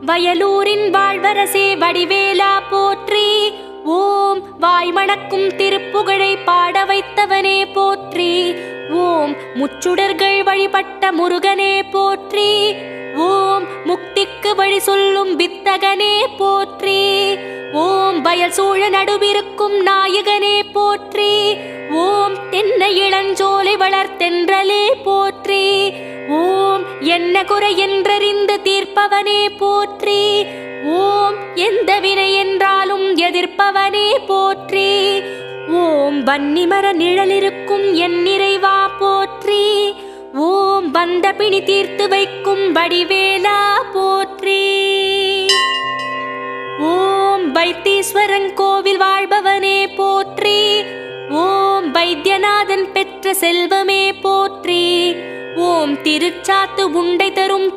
வயலூரின் வாழ்வரசே வடிவேலா போற்றி. ஓம் வாய்மணக்கும் திருப்புகழை பாட வைத்தவனே போற்றி. ஓம் முச்சுடர்கள் வழிபட்ட முருகனே போற்றி. ஓம் முக்திக்கு வழி சொல்லும் வித்தகனே போற்றி. ஓம் வயல் சூழ நடுவிருக்கும் நாயகனே போற்றி. ஓம் தென்னை இளஞ்சோலை வளர்த்தென்றலே போற்றி. ஓம் என்ன குறை என்றறிந்து தீர்ப்பவனே போற்றி. ஓம் எந்த வினை என்றாலும் எதிர்ப்பவனே போற்றி. ஓம் வன்னிமர நிழலிருக்கும் என் நிறைவா போற்றி. ஓம் வந்த பிணி தீர்த்து வைக்கும் வடிவேலா போற்றி. ஓம் வைத்தீஸ்வரன் கோவில் வாழ்பவனே போற்றி. ஓம் வைத்தியநாதன் பெற்ற செல்வமே போற்றி. ஓம் திருச்சாத்து உண்டை தரும்